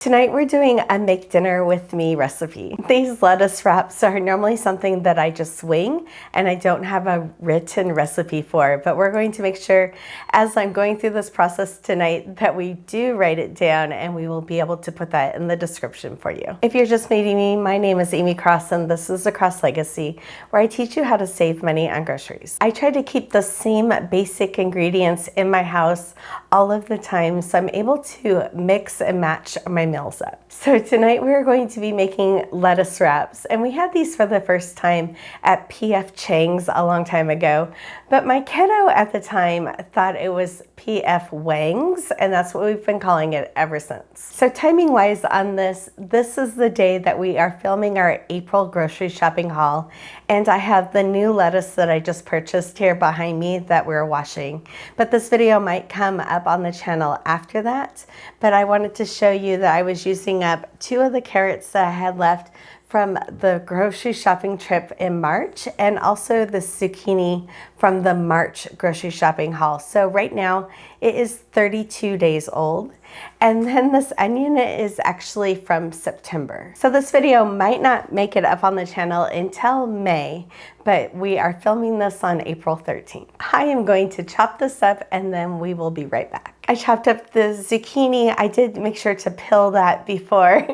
Tonight we're doing a make dinner with me recipe. These lettuce wraps are normally something that I just wing and I don't have a written recipe for, but we're going to make sure as I'm going through this process tonight that we do write it down, and we will be able to put that in the description for you. If you're just meeting me, my name is Amy Cross and this is the Cross Legacy, where I teach you how to save money on groceries. I try to keep the same basic ingredients in my house all of the time, so I'm able to mix and match my meals up. So tonight we're going to be making lettuce wraps, and we had these for the first time at P.F. Chang's a long time ago, but my kiddo at the time thought it was P.F. Wang's, and that's what we've been calling it ever since. So timing wise on this is the day that we are filming our April grocery shopping haul, and I have the new lettuce that I just purchased here behind me that we're washing. But this video might come up on the channel after that, but I wanted to show you that I was using up 2 of the carrots that I had left from the grocery shopping trip in March, and also the zucchini from the March grocery shopping haul. So right now it is 32 days old. And then this onion is actually from September. So this video might not make it up on the channel until May, but we are filming this on April 13th. I am going to chop this up and then we will be right back. I chopped up the zucchini. I did make sure to peel that before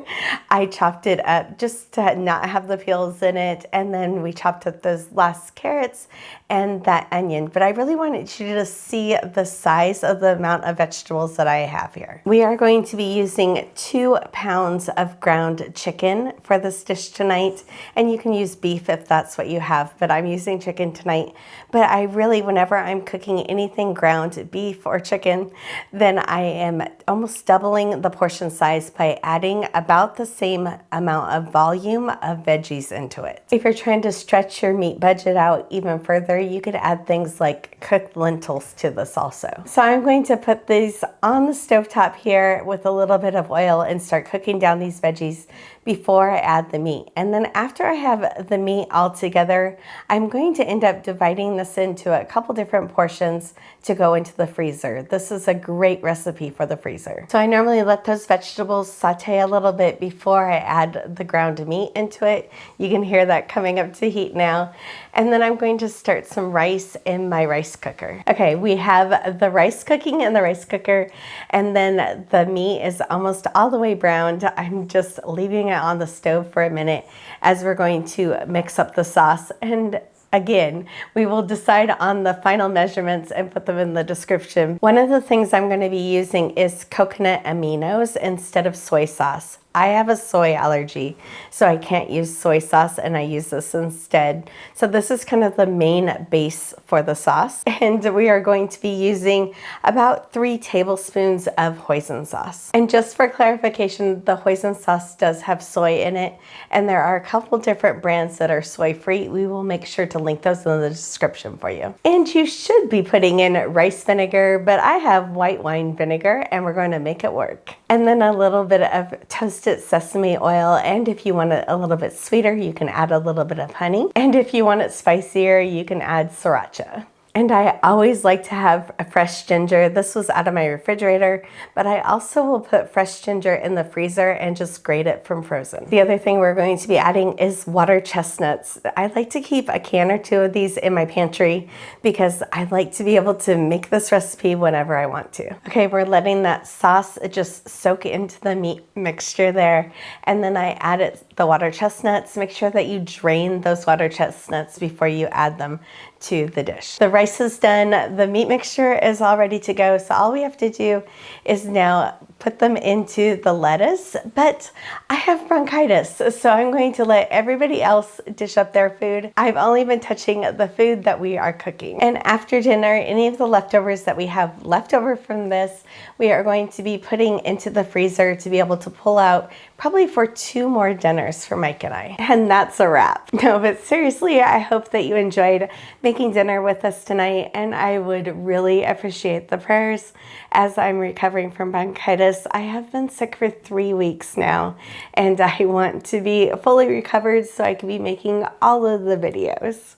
I chopped it up, just to not have the peels in it. And then we chopped up those last carrots and that onion. But I really wanted you to see the size of the amount of vegetables that I have here. We are going to be using 2 pounds of ground chicken for this dish tonight. And you can use beef if that's what you have, but I'm using chicken tonight. But I really, whenever I'm cooking anything ground, beef or chicken, then I am almost doubling the portion size by adding about the same amount of volume of veggies into it. If you're trying to stretch your meat budget out even further, you could add things like cooked lentils to this also. So I'm going to put these on the stovetop here with a little bit of oil and start cooking down these veggies before I add the meat. And then after I have the meat all together, I'm going to end up dividing this into a couple different portions to go into the freezer. This is a great recipe for the freezer. So I normally let those vegetables saute a little bit before I add the ground meat into it. You can hear that coming up to heat now. And then I'm going to start some rice in my rice cooker. Okay, we have the rice cooking in the rice cooker, and then the meat is almost all the way browned. I'm just leaving it on the stove for a minute as we're going to mix up the sauce. And again, we will decide on the final measurements and put them in the description. One of the things I'm going to be using is coconut aminos instead of soy sauce. I have a soy allergy, so I can't use soy sauce, and I use this instead. So this is kind of the main base for the sauce. And we are going to be using about 3 tablespoons of hoisin sauce. And just for clarification, the hoisin sauce does have soy in it, and there are a couple different brands that are soy-free. We will make sure to link those in the description for you. And you should be putting in rice vinegar, but I have white wine vinegar, and we're going to make it work. And then a little bit of toasted sesame oil, and if you want it a little bit sweeter, you can add a little bit of honey. And if you want it spicier, you can add sriracha. And I always like to have a fresh ginger. This was out of my refrigerator, but I also will put fresh ginger in the freezer and just grate it from frozen. The other thing we're going to be adding is water chestnuts. I like to keep a can or 2 of these in my pantry because I like to be able to make this recipe whenever I want to. Okay, we're letting that sauce just soak into the meat mixture there. And then I added the water chestnuts. Make sure that you drain those water chestnuts before you add them to the dish. The rice is done, the meat mixture is all ready to go, so all we have to do is now put them into the lettuce. But I have bronchitis, so I'm going to let everybody else dish up their food. I've only been touching the food that we are cooking. And after dinner, any of the leftovers that we have left over from this, we are going to be putting into the freezer to be able to pull out probably for 2 more dinners for Mike and I. And that's a wrap. No, but seriously, I hope that you enjoyed making dinner with us tonight, and I would really appreciate the prayers as I'm recovering from bronchitis. I have been sick for 3 weeks now, and I want to be fully recovered so I can be making all of the videos.